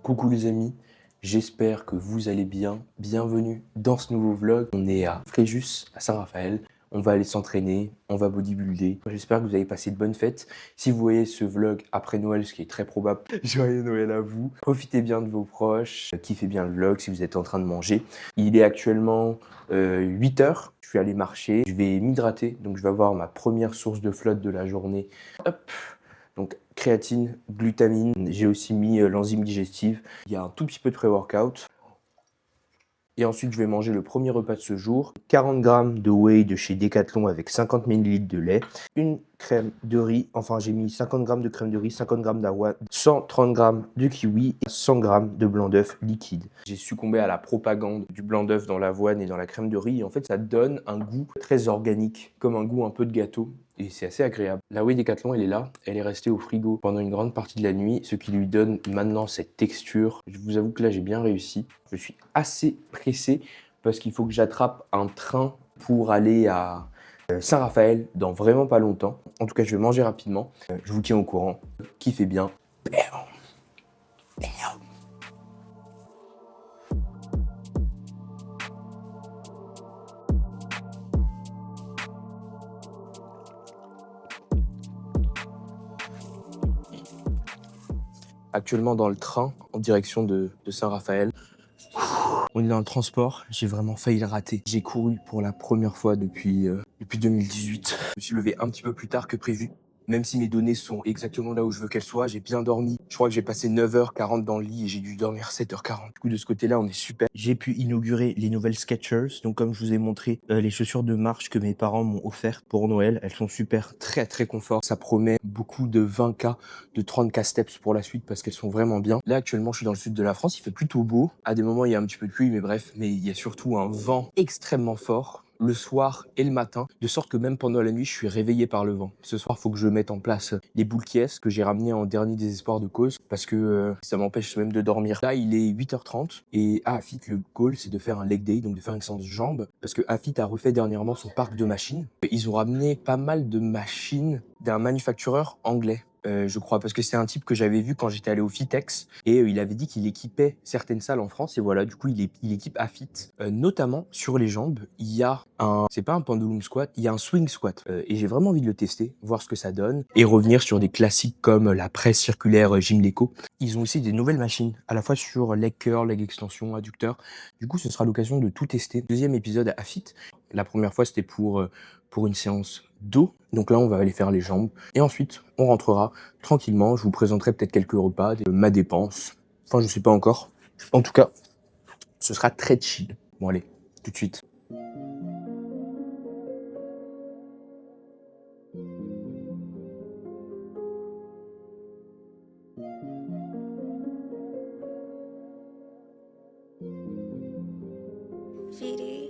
Coucou les amis, j'espère que vous allez bien. Bienvenue dans ce nouveau vlog. On est à Fréjus, à Saint-Raphaël. On va aller s'entraîner, on va bodybuilder. J'espère que vous avez passé de bonnes fêtes. Si vous voyez ce vlog après Noël, ce qui est très probable, joyeux Noël à vous. Profitez bien de vos proches, kiffez bien le vlog si vous êtes en train de manger. Il est actuellement 8 heures. Je suis allé marcher, je vais m'hydrater. Donc je vais avoir ma première source de flotte de la journée. Hop. Donc créatine, glutamine, j'ai aussi mis l'enzyme digestive. Il y a un tout petit peu de pré-workout. Et ensuite, je vais manger le premier repas de ce jour. 40 grammes de whey de chez Decathlon avec 50 ml de lait. Une crème de riz, enfin j'ai mis 50 grammes de crème de riz, 50 grammes d'avoine, 130 grammes de kiwi et 100 grammes de blanc d'œuf liquide. J'ai succombé à la propagande du blanc d'œuf dans l'avoine et dans la crème de riz. Et en fait, ça donne un goût très organique, comme un goût un peu de gâteau. Et c'est assez agréable. La whey Decathlon, elle est là. Elle est restée au frigo pendant une grande partie de la nuit, ce qui lui donne maintenant cette texture. Je vous avoue que là, j'ai bien réussi. Je suis assez pressé parce qu'il faut que j'attrape un train pour aller à Saint-Raphaël dans vraiment pas longtemps. En tout cas, je vais manger rapidement. Je vous tiens au courant. Kiffez bien. Actuellement dans le train en direction de Saint-Raphaël. On est dans le transport, j'ai vraiment failli le rater. J'ai couru pour la première fois depuis 2018. Je me suis levé un petit peu plus tard que prévu. Même si mes données sont exactement là où je veux qu'elles soient, j'ai bien dormi. Je crois que j'ai passé 9h40 dans le lit et j'ai dû dormir 7h40. Du coup, de ce côté-là, on est super. J'ai pu inaugurer les nouvelles Skechers. Donc, comme je vous ai montré, les chaussures de marche que mes parents m'ont offertes pour Noël. Elles sont super, très, très confort. Ça promet beaucoup de 20K, de 30K steps pour la suite parce qu'elles sont vraiment bien. Là, actuellement, je suis dans le sud de la France. Il fait plutôt beau. À des moments, il y a un petit peu de pluie, mais bref. Mais il y a surtout un vent extrêmement fort le soir et le matin, de sorte que même pendant la nuit, je suis réveillé par le vent. Ce soir, il faut que je mette en place les boules qui est que j'ai ramené en dernier désespoir de cause parce que ça m'empêche même de dormir. Là, il est 8h30 et à Afit, le goal, c'est de faire un leg day, donc de faire une séance de jambes parce que Afit a refait dernièrement son parc de machines. Ils ont ramené pas mal de machines d'un manufactureur anglais. Je crois, parce que c'est un type que j'avais vu quand j'étais allé au Fitex et il avait dit qu'il équipait certaines salles en France et voilà, du coup il équipe Afit, notamment sur les jambes. Il y a c'est pas un pendulum squat, il y a un swing squat et j'ai vraiment envie de le tester, voir ce que ça donne et revenir sur des classiques comme la presse circulaire Gymleco. Ils ont aussi des nouvelles machines, à la fois sur leg curl, leg extension, adducteur. Du coup, ce sera l'occasion de tout tester. Deuxième épisode à Afit. La première fois, c'était pour une séance dos. Donc là, on va aller faire les jambes. Et ensuite, on rentrera tranquillement. Je vous présenterai peut-être quelques repas, ma dépense. Enfin, je sais pas encore. En tout cas, ce sera très chill. Bon, allez, tout de suite. VD.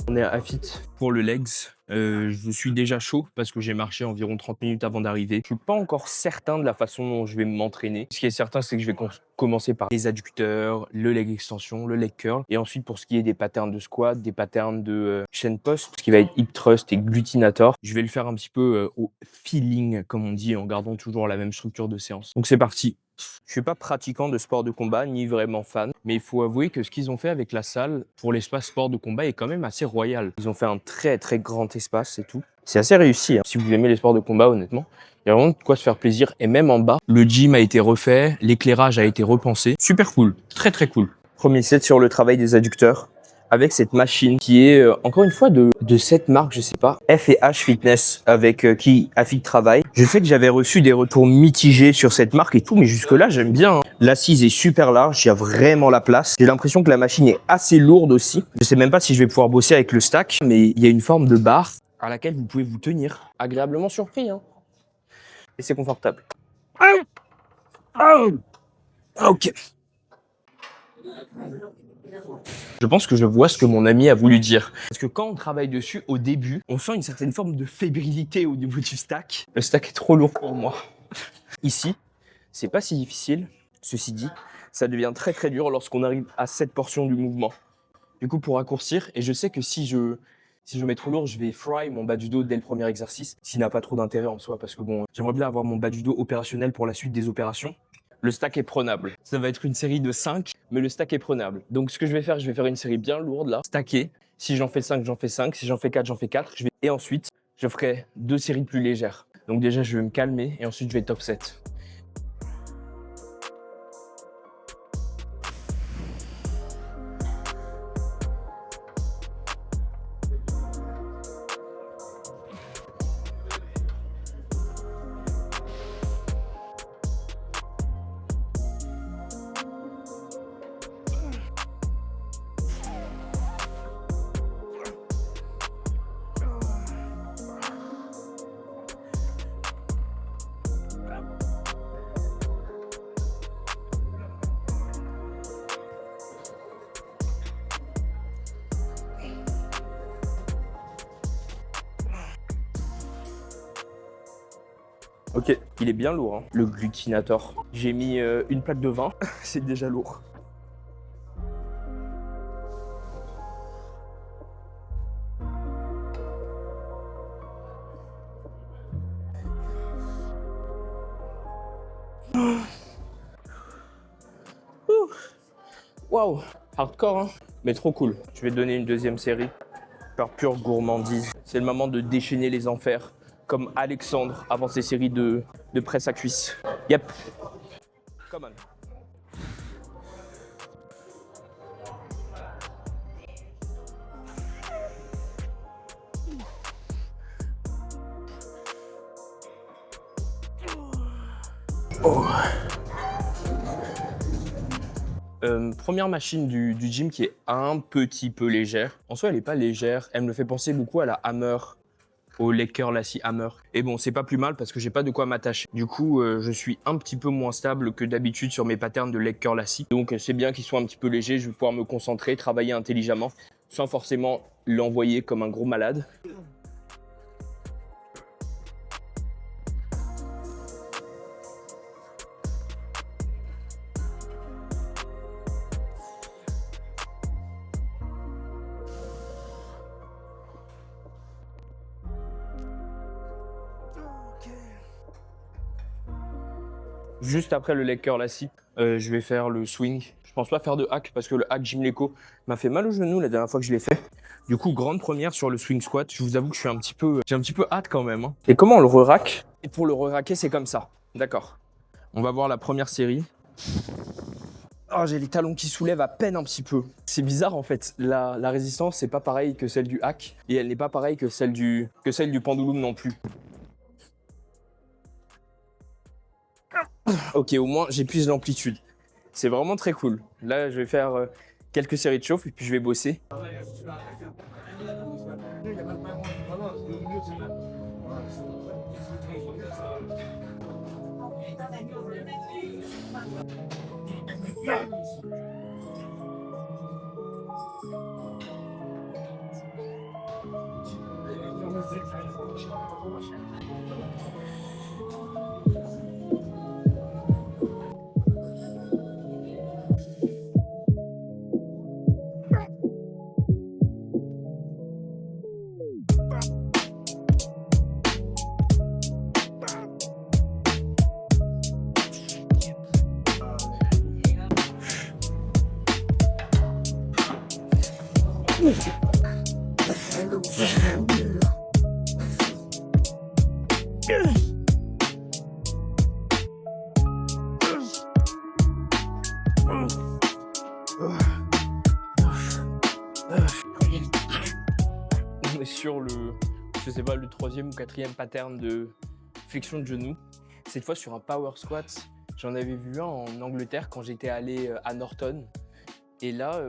On est à Afit pour le legs. Je suis déjà chaud parce que j'ai marché environ 30 minutes avant d'arriver. Je suis pas encore certain de la façon dont je vais m'entraîner. Ce qui est certain, c'est que je vais commencer par les adducteurs, le leg extension, le leg curl. Et ensuite, pour ce qui est des patterns de squat, des patterns de chain post, ce qui va être hip thrust et glutenator, je vais le faire un petit peu au feeling, comme on dit, en gardant toujours la même structure de séance. Donc c'est parti. Je suis pas pratiquant de sport de combat, ni vraiment fan, mais il faut avouer que ce qu'ils ont fait avec la salle pour l'espace sport de combat est quand même assez royal. Ils ont fait un très très grand espace et tout. C'est assez réussi, hein. Si vous aimez les sports de combat, honnêtement, il y a vraiment de quoi se faire plaisir. Et même en bas, le gym a été refait, l'éclairage a été repensé. Super cool, très très cool. Premier set sur le travail des adducteurs avec cette machine qui est encore une fois de cette marque, je sais pas, F&H Fitness, avec qui Afit travaille. Je sais que j'avais reçu des retours mitigés sur cette marque et tout, mais jusque là j'aime bien, hein. L'assise est super large, il y a vraiment la place. J'ai l'impression que la machine est assez lourde aussi. Je sais même pas si je vais pouvoir bosser avec le stack, mais il y a une forme de barre à laquelle vous pouvez vous tenir. Agréablement surpris, hein. Et c'est confortable. Ah, ok. Je pense que je vois ce que mon ami a voulu dire. Parce que quand on travaille dessus, au début, on sent une certaine forme de fébrilité au niveau du stack. Le stack est trop lourd pour moi. Ici, c'est pas si difficile. Ceci dit, ça devient très très dur lorsqu'on arrive à cette portion du mouvement. Du coup, pour raccourcir, et je sais que si je mets trop lourd, je vais fry mon bas du dos dès le premier exercice, ce qui n'a pas trop d'intérêt en soi, parce que bon, j'aimerais bien avoir mon bas du dos opérationnel pour la suite des opérations. Le stack est prenable. Ça va être une série de 5, mais le stack est prenable. Donc ce que je vais faire une série bien lourde là, stacké. Si j'en fais 5, j'en fais 5. Si j'en fais 4, j'en fais 4. Et ensuite, je ferai 2 séries plus légères. Donc déjà, je vais me calmer et ensuite, je vais top set. Ok, il est bien lourd, hein, le glutinator. J'ai mis une plaque de 20, c'est déjà lourd. Waouh, hardcore, hein, mais trop cool. Je vais donner une deuxième série par pure gourmandise. C'est le moment de déchaîner les enfers, comme Alexandre avant ses séries de presse à cuisse. Yep. Come on. Oh. Première machine du gym qui est un petit peu légère. En soi, elle n'est pas légère. Elle me fait penser beaucoup à la Hammer, au leg curl lassie Hammer. Et bon, c'est pas plus mal parce que j'ai pas de quoi m'attacher. Du coup, je suis un petit peu moins stable que d'habitude sur mes patterns de leg curl lassie. Donc, c'est bien qu'ils soient un petit peu légers. Je vais pouvoir me concentrer, travailler intelligemment, sans forcément l'envoyer comme un gros malade. Juste après le leg curl lassie, je vais faire le swing. Je pense pas faire de hack parce que le hack Jim Leco m'a fait mal au genou la dernière fois que je l'ai fait. Du coup, grande première sur le swing squat. Je vous avoue que j'ai un petit peu hâte quand même, hein. Et comment on le re-rack? Et pour le re-racker, c'est comme ça. D'accord. On va voir la première série. Oh, j'ai les talons qui soulèvent à peine un petit peu. C'est bizarre en fait. La résistance, c'est pas pareil que celle du hack. Et elle n'est pas pareille que celle du pendulum non plus. Ok, au moins j'épuise l'amplitude. C'est vraiment très cool. Là, je vais faire quelques séries de chauffe et puis je vais bosser. On est sur je sais pas, le 3e ou 4e pattern de flexion de genou. Cette fois sur un power squat. J'en avais vu un en Angleterre quand j'étais allé à Norton. Et là,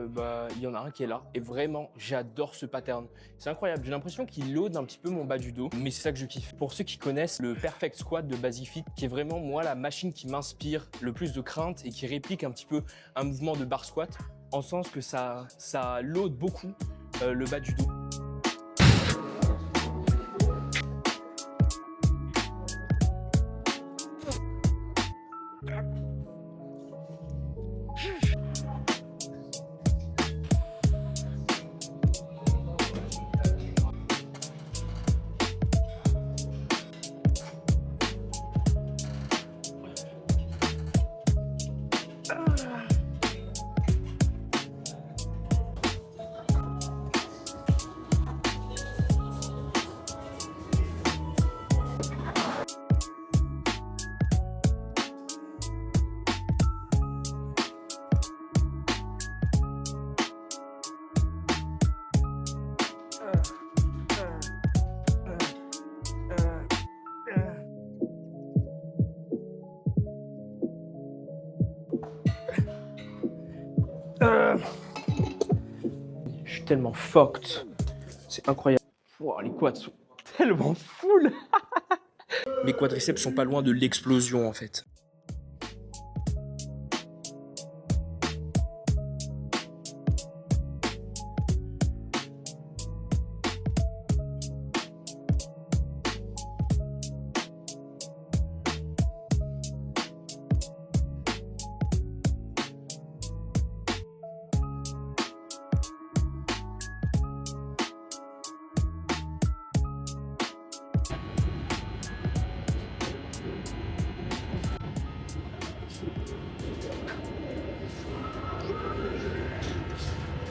il y en a un qui est là. Et vraiment, j'adore ce pattern. C'est incroyable. J'ai l'impression qu'il load un petit peu mon bas du dos, mais c'est ça que je kiffe. Pour ceux qui connaissent le Perfect Squat de Basic-Fit, qui est vraiment, moi, la machine qui m'inspire le plus de crainte et qui réplique un petit peu un mouvement de bar squat, en sens que ça load beaucoup le bas du dos. Je suis tellement fucked. C'est incroyable. Wow, les quads sont tellement full. Mes quadriceps sont pas loin de l'explosion en fait.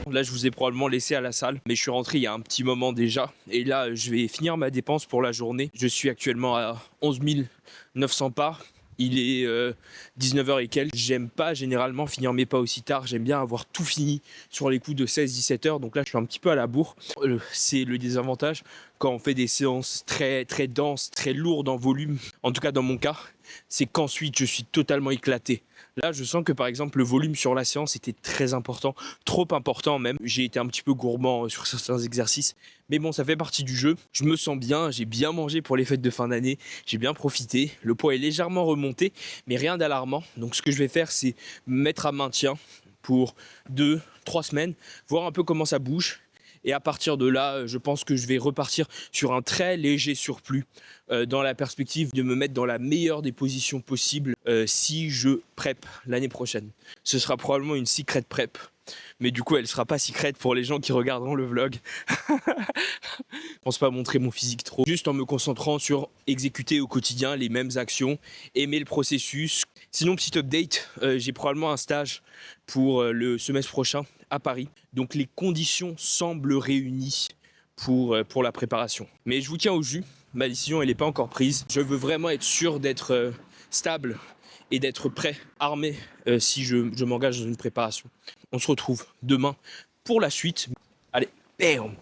Là, je vous ai probablement laissé à la salle, mais je suis rentré il y a un petit moment déjà. Et là, je vais finir ma dépense pour la journée. Je suis actuellement à 11 900 pas. Il est 19h et quelques. J'aime pas généralement finir mes pas aussi tard. J'aime bien avoir tout fini sur les coups de 16-17 heures. Donc là, je suis un petit peu à la bourre. C'est le désavantage quand on fait des séances très, très denses, très lourdes en volume. En tout cas, dans mon cas, c'est qu'ensuite, je suis totalement éclaté. Là, je sens que par exemple, le volume sur la séance était très important, trop important même. J'ai été un petit peu gourmand sur certains exercices. Mais bon, ça fait partie du jeu. Je me sens bien, j'ai bien mangé pour les fêtes de fin d'année. J'ai bien profité. Le poids est légèrement remonté, mais rien d'alarmant. Donc ce que je vais faire, c'est me mettre à maintien pour 2-3 semaines, voir un peu comment ça bouge. Et à partir de là, je pense que je vais repartir sur un très léger surplus dans la perspective de me mettre dans la meilleure des positions possibles si je prep l'année prochaine. Ce sera probablement une secret prep, mais du coup, elle sera pas secret pour les gens qui regarderont le vlog. Je pense pas montrer mon physique trop, juste en me concentrant sur exécuter au quotidien les mêmes actions, aimer le processus. Sinon, petit update, j'ai probablement un stage pour le semestre prochain à Paris. Donc les conditions semblent réunies pour la préparation. Mais je vous tiens au jus, ma décision elle n'est pas encore prise. Je veux vraiment être sûr d'être stable et d'être prêt, armé, si je m'engage dans une préparation. On se retrouve demain pour la suite. Allez, bam!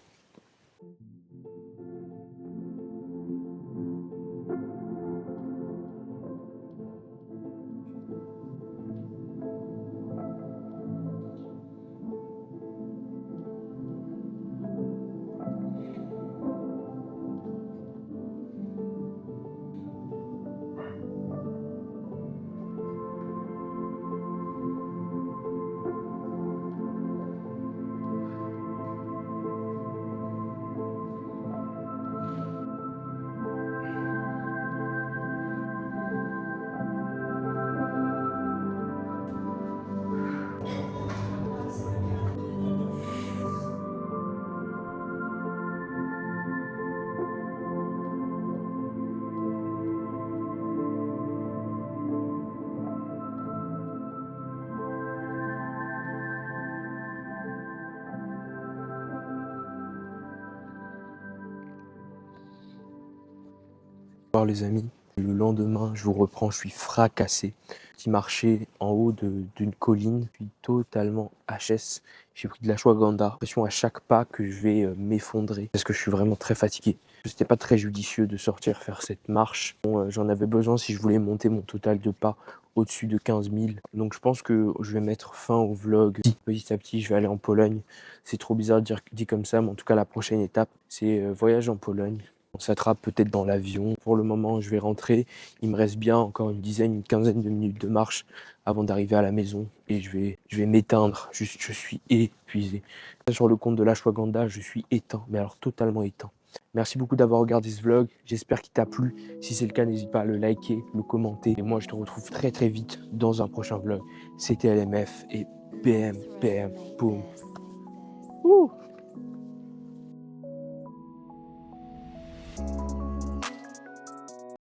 Bonsoir les amis, Le lendemain, je vous reprends, je suis fracassé. Petit marché en haut d'une colline, je suis totalement HS. J'ai pris de l'ashwagandha. J'ai l'impression à chaque pas que je vais m'effondrer parce que je suis vraiment très fatigué. C'était pas très judicieux de sortir faire cette marche. Bon, j'en avais besoin si je voulais monter mon total de pas au-dessus de 15 000. Donc je pense que je vais mettre fin au vlog. Petit à petit, je vais aller en Pologne. C'est trop bizarre de dire dit comme ça, mais en tout cas, la prochaine étape, c'est voyage en Pologne. On s'attrape peut-être dans l'avion. Pour le moment, je vais rentrer. Il me reste bien encore une quinzaine de minutes de marche avant d'arriver à la maison. Et je vais m'éteindre. Je suis épuisé. Sur le compte de l'ashwagandha, je suis éteint, mais alors totalement éteint. Merci beaucoup d'avoir regardé ce vlog. J'espère qu'il t'a plu. Si c'est le cas, n'hésite pas à le liker, le commenter. Et moi, je te retrouve très très vite dans un prochain vlog. C'était LMF et PM, PM, boum. Ouh.